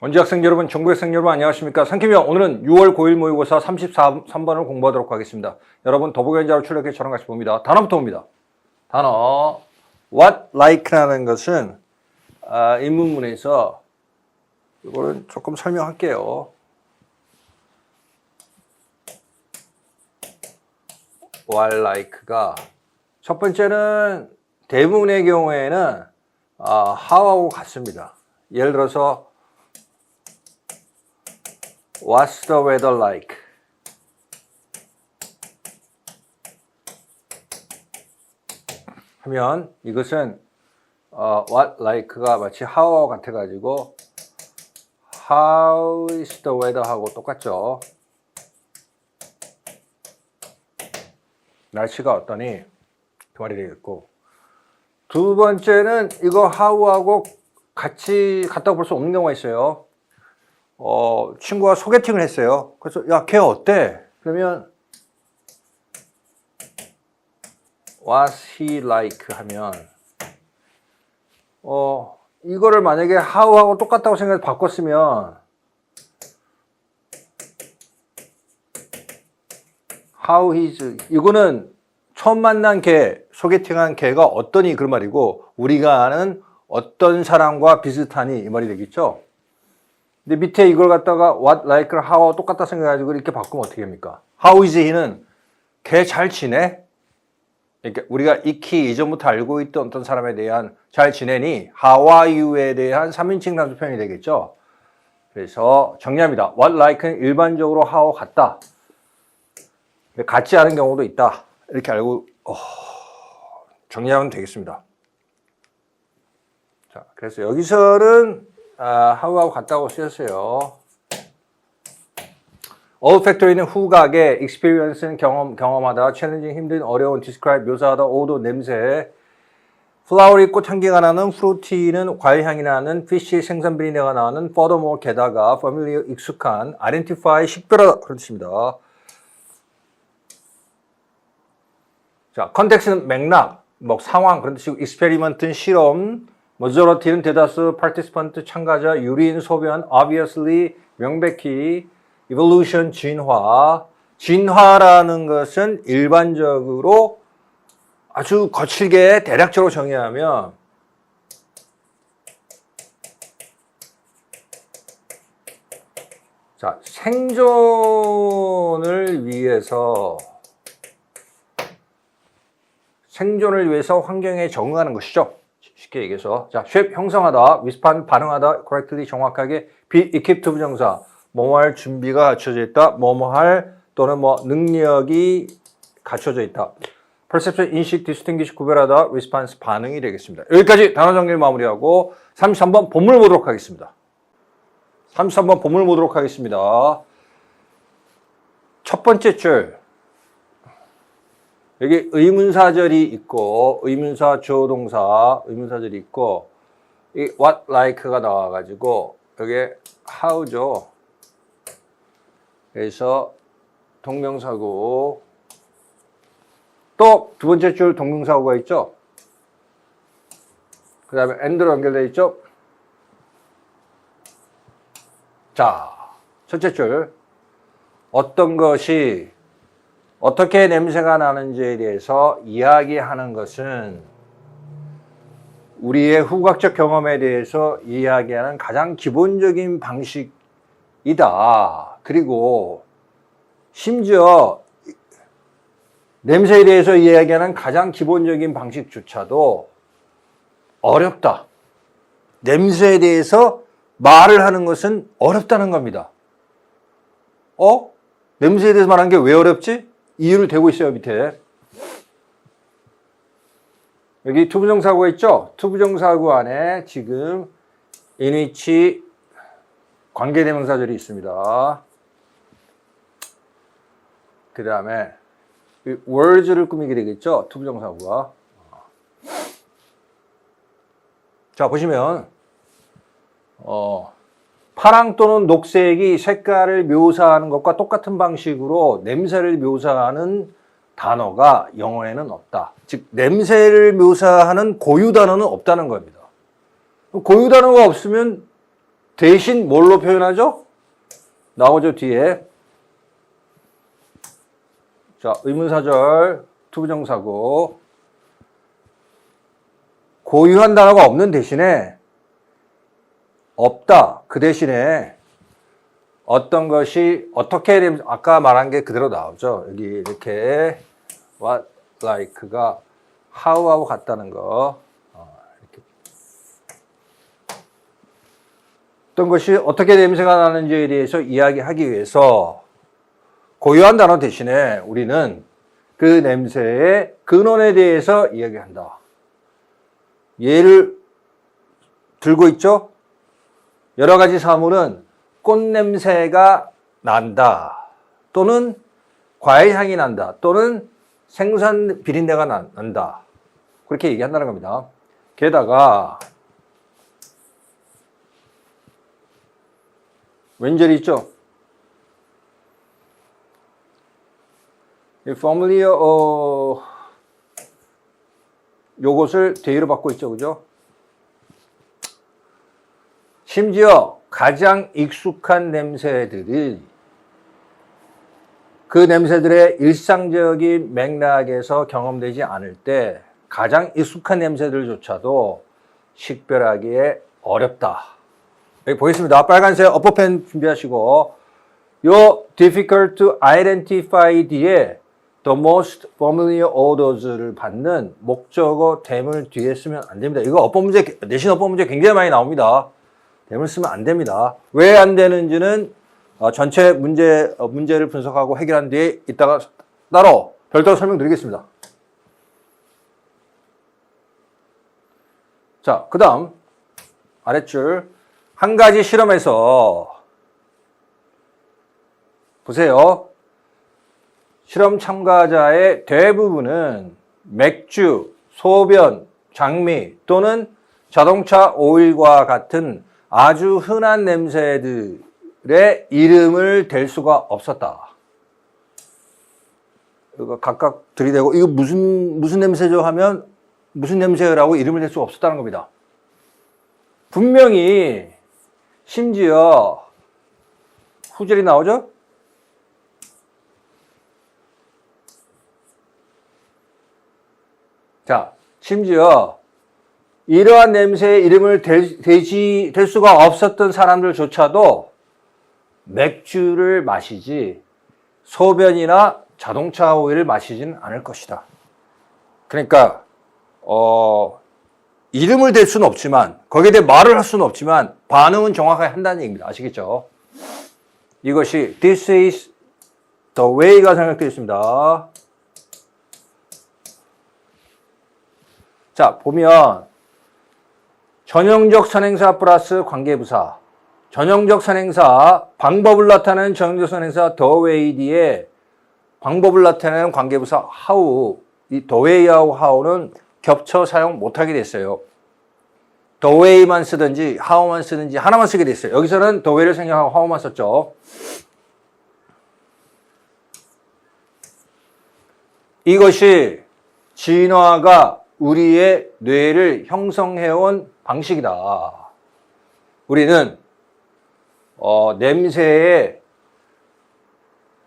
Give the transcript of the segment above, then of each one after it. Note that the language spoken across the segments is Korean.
원지 학생 여러분, 전국 학생 여러분 안녕하십니까? 상킴이요. 오늘은 6월 고1 모의고사 33번을 공부하도록 하겠습니다. 여러분 더보기연자로 출력해 저랑 같이 봅니다. 단어부터 봅니다. 단어 what like라는 것은 인문문에서 이거는 조금 설명할게요. what like가 첫 번째는 대부분의 경우에는 how하고 같습니다. 예를 들어서 What's the weather like? 하면 이것은 what like가 마치 how와 같아가지고 How is the weather 하고 똑같죠. 날씨가 어떠니? 그 말이 되겠고, 두 번째는 이거 how하고 같이 같다고 볼 수 없는 경우가 있어요. 친구가 소개팅을 했어요. 그래서 야, 걔 어때? 그러면 What's he like? 하면 이거를 만약에 how하고 똑같다고 생각해서 바꿨으면 how his, 이거는 처음 만난 걔, 소개팅한 걔가 어떠니? 그런 말이고, 우리가 아는 어떤 사람과 비슷하니? 이 말이 되겠죠? 근데 밑에 이걸 갖다가 what like를 how와 똑같다 생각해가지고 이렇게 바꾸면 어떻게 합니까? How is he는 걔 잘 지내? 그러니까 우리가 익히 이전부터 알고 있던 어떤 사람에 대한 잘 지내니? How are you에 대한 3인칭 단수 표현이 되겠죠? 그래서 정리합니다. What like는 일반적으로 how와 같다. 같지 않은 경우도 있다. 이렇게 알고 정리하면 되겠습니다. 자, 그래서 여기서는 how하고 같다고 쓰였어요. olfactory는 후각에, experience는 경험하다, challenging 힘든, 어려운, describe 묘사하다, odor 냄새, flowery 꽃향기가 나는, fruity는 과일향이 나는, fish 생선 비린내가 나는, furthermore 게다가, familiar 익숙한, identify 식별하다 그런 뜻입니다. 자, context는 맥락, 상황 그런 뜻이고, experiment는 실험, majority는 대다수, participant 참가자, 유린 소변, obviously 명백히, evolution 진화. 진화라는 것은 일반적으로 아주 거칠게 대략적으로 정의하면 자, 생존을 위해서 환경에 적응하는 것이죠. 쉽게 얘기해서. 자, shape 형성하다, respond 반응하다, correctly 정확하게, be equipped 부정사, 뭐뭐할 준비가 갖춰져 있다, 뭐뭐할 또는 능력이 갖춰져 있다. perception 인식, distinguish 구별하다, response 반응이 되겠습니다. 여기까지 단어 정리를 마무리하고 33번 본문을 보도록 하겠습니다. 33번 본문을 보도록 하겠습니다. 첫 번째 줄. 여기 의문사절이 있고, 의문사 주어동사, 의문사절이 있고, 이 what like가 나와가지고, 여기 how죠. 그래서 동명사고, 또 두 번째 줄 동명사고가 있죠. 그 다음에 and로 연결되어 있죠. 자, 첫째 줄. 어떤 것이 어떻게 냄새가 나는지에 대해서 이야기하는 것은 우리의 후각적 경험에 대해서 이야기하는 가장 기본적인 방식이다. 그리고 심지어 냄새에 대해서 이야기하는 가장 기본적인 방식조차도 어렵다. 냄새에 대해서 말을 하는 것은 어렵다는 겁니다. 냄새에 대해서 말하는 게 왜 어렵지? 이유를 대고 있어요, 밑에. 여기 투부정사구가 있죠? 투부정사구 안에 지금 in which 관계대명사절이 있습니다. 그 다음에 words를 꾸미게 되겠죠? 투부정사구가. 자, 보시면 파랑 또는 녹색이 색깔을 묘사하는 것과 똑같은 방식으로 냄새를 묘사하는 단어가 영어에는 없다. 즉 냄새를 묘사하는 고유 단어는 없다는 겁니다. 고유 단어가 없으면 대신 뭘로 표현하죠? 나오죠, 뒤에. 자, 의문사절, 투부정사고. 고유한 단어가 없는 대신에 없다. 그 대신에 어떤 것이 어떻게 되면 아까 말한 게 그대로 나오죠. 여기 이렇게 what like가 how하고 같다는 거. 이렇게. 어떤 것이 어떻게 냄새가 나는지에 대해서 이야기하기 위해서 고유한 단어 대신에 우리는 그 냄새의 근원에 대해서 이야기한다. 예를 들고 있죠? 여러 가지 사물은 꽃냄새가 난다. 또는 과일향이 난다. 또는 생선 비린내가 난다. 그렇게 얘기한다는 겁니다. 게다가 왼절이 있죠? 이 familiar, 요것을 대의로 받고 있죠. 그죠? 심지어 가장 익숙한 냄새들이 그 냄새들의 일상적인 맥락에서 경험되지 않을 때 가장 익숙한 냄새들조차도 식별하기에 어렵다. 여기 보겠습니다. 빨간색 어퍼펜 준비하시고 요 difficult to identify 뒤에 the most familiar odors를 받는 목적어 대물 뒤에 쓰면 안 됩니다. 이거 어법 문제, 내신 어법 문제 굉장히 많이 나옵니다. 대물 쓰면 안 됩니다. 왜 안 되는지는 전체 문제를 분석하고 해결한 뒤에 이따가 따로 별도로 설명드리겠습니다. 자, 그 다음 아랫줄 한 가지 실험에서 보세요. 실험 참가자의 대부분은 맥주, 소변, 장미 또는 자동차 오일과 같은 아주 흔한 냄새들의 이름을 댈 수가 없었다. 이거 각각 들이대고 이거 무슨 냄새죠 하면 무슨 냄새라고 이름을 댈 수가 없었다는 겁니다. 분명히 심지어 후절이 나오죠? 자, 심지어 이러한 냄새의 이름을 댈 수가 없었던 사람들조차도 맥주를 마시지 소변이나 자동차 오일을 마시지는 않을 것이다. 그러니까 이름을 댈 수는 없지만 거기에 대해 말을 할 수는 없지만 반응은 정확하게 한다는 얘기입니다. 아시겠죠? 이것이 This is the way가 생략되어 있습니다. 자, 보면 전형적 선행사 플러스 관계부사. 전형적 선행사, 방법을 나타내는 전형적 선행사 the way 뒤에 방법을 나타내는 관계부사 how. 이 the way하고 how는 겹쳐 사용 못하게 됐어요. the way만 쓰든지 how만 쓰든지 하나만 쓰게 됐어요. 여기서는 the way를 생략하고 how만 썼죠. 이것이 진화가 우리의 뇌를 형성해온 방식이다. 우리는 냄새에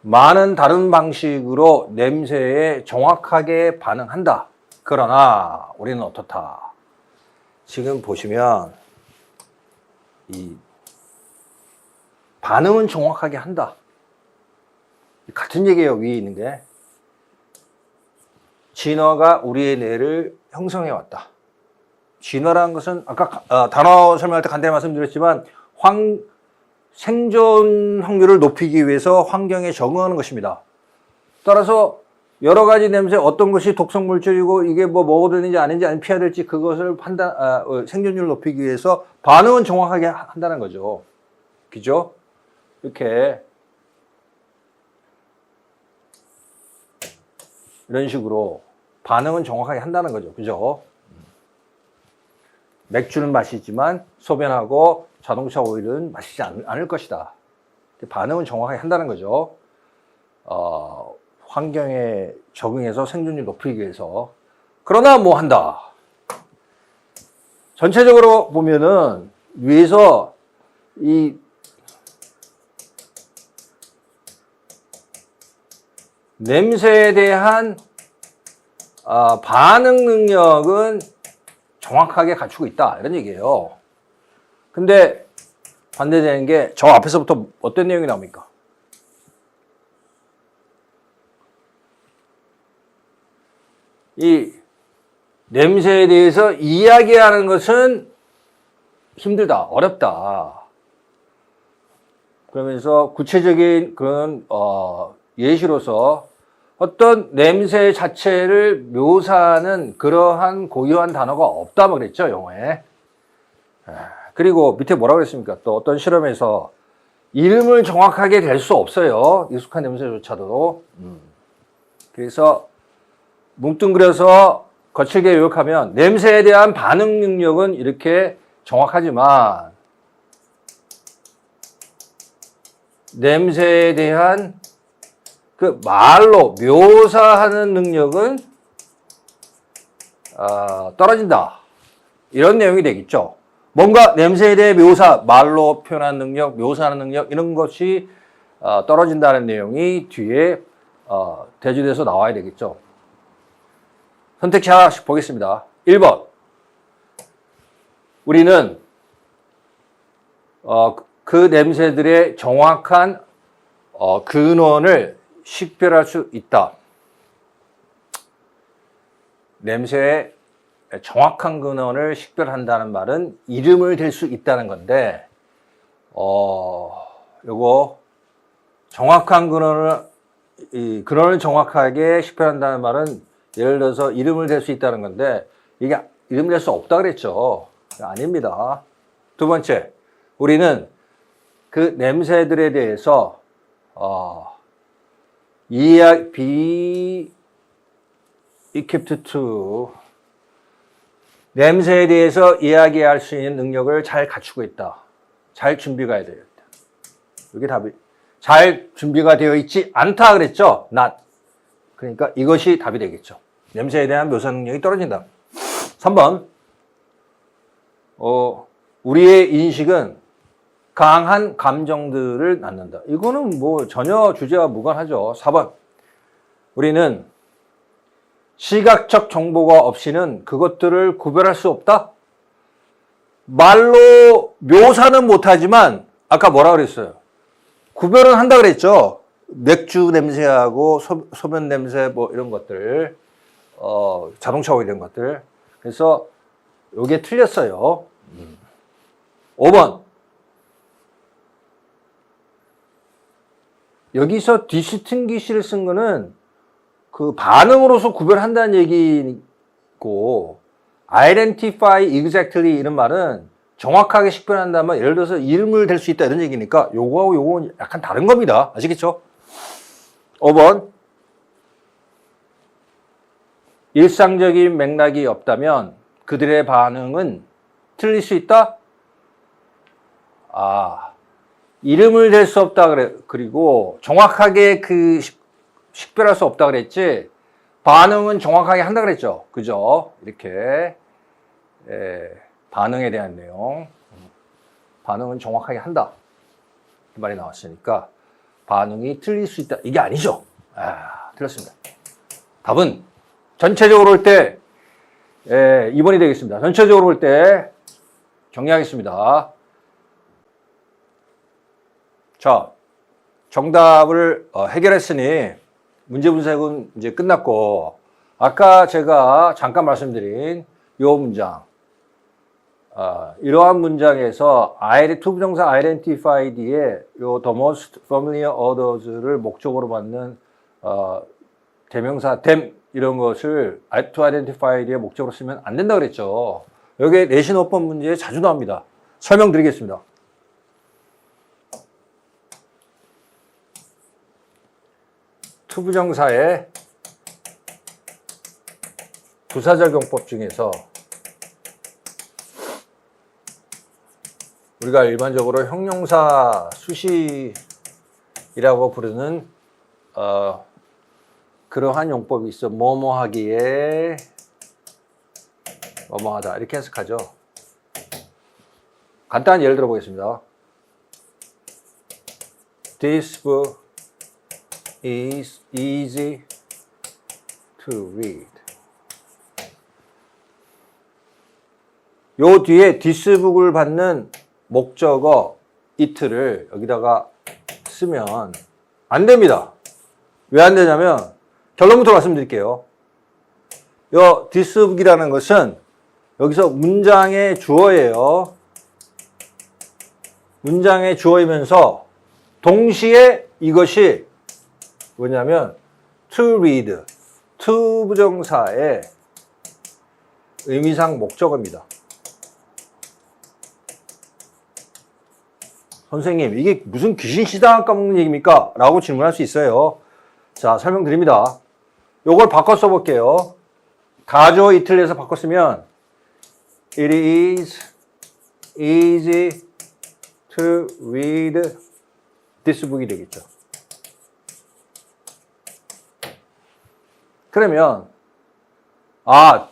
많은 다른 방식으로 냄새에 정확하게 반응한다. 그러나 우리는 어떻다. 지금 보시면 이 반응은 정확하게 한다. 같은 얘기예요. 위에 있는 게. 진화가 우리의 뇌를 형성해 왔다. 진화라는 것은 아까 단어 설명할 때 간단히 말씀드렸지만 생존 확률을 높이기 위해서 환경에 적응하는 것입니다. 따라서 여러 가지 냄새 어떤 것이 독성 물질이고 이게 뭐 먹어도 되는지 아닌지 아니면 피해야 될지 그것을 생존율을 높이기 위해서 반응은 정확하게 한다는 거죠. 그죠? 이렇게 이런 식으로 반응은 정확하게 한다는 거죠. 그죠? 맥주는 마시지만 소변하고 자동차 오일은 마시지 않을 것이다. 반응은 정확하게 한다는 거죠. 환경에 적응해서 생존율 높이기 위해서. 그러나 뭐 한다. 전체적으로 보면은 위에서 이 냄새에 대한 반응 능력은 정확하게 갖추고 있다 이런 얘기예요. 근데 반대되는 게 저 앞에서부터 어떤 내용이 나옵니까? 이 냄새에 대해서 이야기하는 것은 힘들다, 어렵다. 그러면서 구체적인 그런 예시로서 어떤 냄새 자체를 묘사하는 그러한 고유한 단어가 없다 그랬죠, 영어에. 그리고 밑에 뭐라고 그랬습니까? 또 어떤 실험에서 이름을 정확하게 댈 수 없어요. 익숙한 냄새조차도. 그래서 뭉뚱그려서 거칠게 요약하면 냄새에 대한 반응 능력은 이렇게 정확하지만 냄새에 대한 그 말로 묘사하는 능력은 떨어진다. 이런 내용이 되겠죠. 뭔가 냄새에 대해 말로 표현하는 능력, 묘사하는 능력 이런 것이 떨어진다는 내용이 뒤에 대주돼서 나와야 되겠죠. 선택지 하나씩 보겠습니다. 1번. 우리는 그 냄새들의 정확한 근원을 식별할 수 있다. 냄새의 정확한 근원을 식별한다는 말은 이름을 댈 수 있다는 건데, 요거 정확한 근원을 정확하게 식별한다는 말은 예를 들어서 이름을 댈 수 있다는 건데, 이게 이름을 댈 수 없다 그랬죠. 아닙니다. 두 번째, 우리는 그 냄새들에 대해서 be equipped to 냄새에 대해서 이야기할 수 있는 능력을 잘 갖추고 있다. 잘 준비가 되어 있다. 이게 답이. 잘 준비가 되어 있지 않다 그랬죠? not. 그러니까 이것이 답이 되겠죠. 냄새에 대한 묘사 능력이 떨어진다. 3번. 우리의 인식은 강한 감정들을 낳는다. 이거는 뭐 전혀 주제와 무관하죠. 4번. 우리는 시각적 정보가 없이는 그것들을 구별할 수 없다? 말로 묘사는 못하지만 아까 뭐라 그랬어요? 구별은 한다 그랬죠. 맥주 냄새하고 소변 냄새 뭐 이런 것들, 자동차 오일 이런 것들. 그래서 이게 틀렸어요. 5번. 여기서 distinguish를 쓴 거는 그 반응으로서 구별한다는 얘기고, identify exactly 이런 말은 정확하게 식별한다면 예를 들어서 이름을 댈 수 있다 이런 얘기니까 요거하고 요거는 약간 다른 겁니다. 아시겠죠? 5번. 일상적인 맥락이 없다면 그들의 반응은 틀릴 수 있다? 이름을 댈 수 없다 그리고 정확하게 식별할 수 없다 그랬지, 반응은 정확하게 한다 그랬죠. 그죠? 이렇게, 반응에 대한 내용. 반응은 정확하게 한다. 그 말이 나왔으니까, 반응이 틀릴 수 있다. 이게 아니죠. 틀렸습니다. 답은 전체적으로 볼 때, 2번이 되겠습니다. 전체적으로 볼 때, 정리하겠습니다. 자, 정답을 해결했으니, 문제 분석은 이제 끝났고, 아까 제가 잠깐 말씀드린 이 문장, 이러한 문장에서 투부정사 identify 뒤에 요 the most familiar odors를 목적으로 받는 대명사 them 이런 것을 to identify 뒤에 목적으로 쓰면 안 된다 그랬죠. 여기 내신 5번 문제에 자주 나옵니다. 설명드리겠습니다. 투부정사의 부사적용법 중에서 우리가 일반적으로 형용사 수식이라고 부르는 그러한 용법이 있어. 뭐뭐하기에 뭐뭐하다 이렇게 해석하죠. 간단한 예를 들어 보겠습니다. This book is easy to read. 요 뒤에 this book을 받는 목적어 it를 여기다가 쓰면 안 됩니다. 왜 안 되냐면 결론부터 말씀드릴게요. 요 this book이라는 것은 여기서 문장의 주어예요. 문장의 주어이면서 동시에 이것이 뭐냐면 to read, to 부정사의 의미상 목적어입니다. 선생님, 이게 무슨 귀신 시당 까먹는 얘기입니까? 라고 질문할 수 있어요. 자, 설명드립니다. 요걸 바꿔 써볼게요. 가주어 it을에서 바꿔 쓰면 It is easy to read this book이 되겠죠. 그러면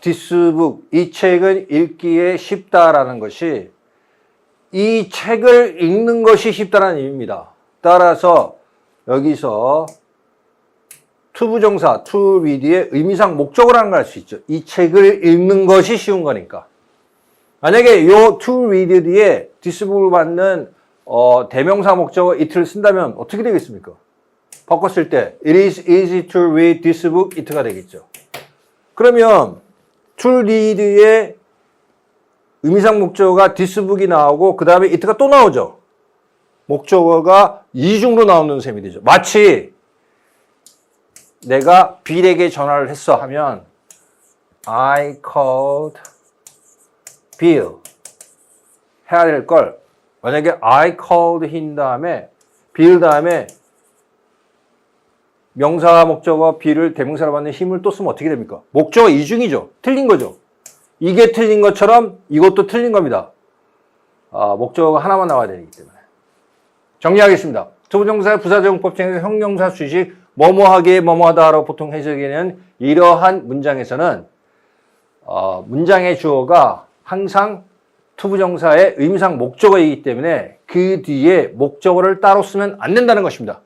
this book, 이 책은 읽기에 쉽다라는 것이 이 책을 읽는 것이 쉽다는 의미입니다. 따라서 여기서 to 부정사, to read의 의미상 목적어라는 걸 알 수 있죠. 이 책을 읽는 것이 쉬운 거니까. 만약에 요 to read 뒤에 this book을 받는 대명사 목적어 it를 쓴다면 어떻게 되겠습니까? 바꿨을 때 It is easy to read this book, it가 되겠죠. 그러면 to read의 의미상 목적어가 this book이 나오고 그 다음에 it가 또 나오죠. 목적어가 이중으로 나오는 셈이 되죠. 마치 내가 빌에게 전화를 했어 하면 I called Bill 해야 될 걸 만약에 I called him 다음에 Bill 다음에 명사 목적어 Bill을 대명사로 받는 힘을 또 쓰면 어떻게 됩니까? 목적어 이중이죠. 틀린 거죠. 이게 틀린 것처럼 이것도 틀린 겁니다. 목적어가 하나만 나와야 되기 때문에. 정리하겠습니다. 투부정사의 부사적용법 중에서 형용사 수식 뭐뭐하게 뭐뭐하다로 보통 해석에는 이러한 문장에서는 문장의 주어가 항상 투부정사의 의미상 목적어이기 때문에 그 뒤에 목적어를 따로 쓰면 안 된다는 것입니다.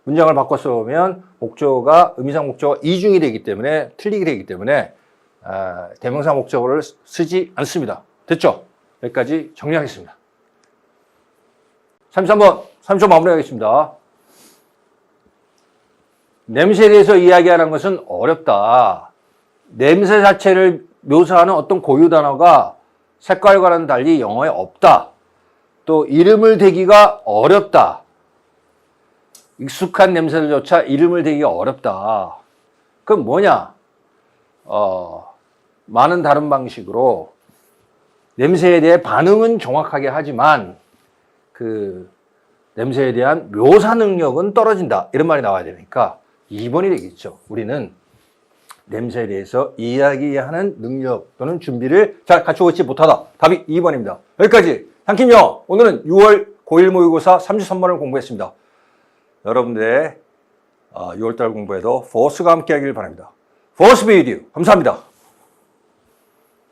문장을 바꿔 써보면 목적어가 의미상 목적어 이중이 되기 때문에 틀리게 되기 때문에 대명사 목적어를 쓰지 않습니다. 됐죠? 여기까지 정리하겠습니다. 33번, 3초 마무리하겠습니다. 냄새에 대해서 이야기하는 것은 어렵다. 냄새 자체를 묘사하는 어떤 고유 단어가 색깔과는 달리 영어에 없다. 또 이름을 대기가 어렵다. 익숙한 냄새들조차 이름을 대기가 어렵다. 그럼 뭐냐? 많은 다른 방식으로 냄새에 대해 반응은 정확하게 하지만 그 냄새에 대한 묘사 능력은 떨어진다. 이런 말이 나와야 되니까 2번이 되겠죠. 우리는 냄새에 대해서 이야기하는 능력 또는 준비를 잘 갖추고 있지 못하다. 답이 2번입니다. 여기까지 향킴영 오늘은 6월 고1 모의고사 33번을 공부했습니다. 여러분들의 6월달 공부에도 포스가 함께 하길 바랍니다. 포스 비디오 감사합니다.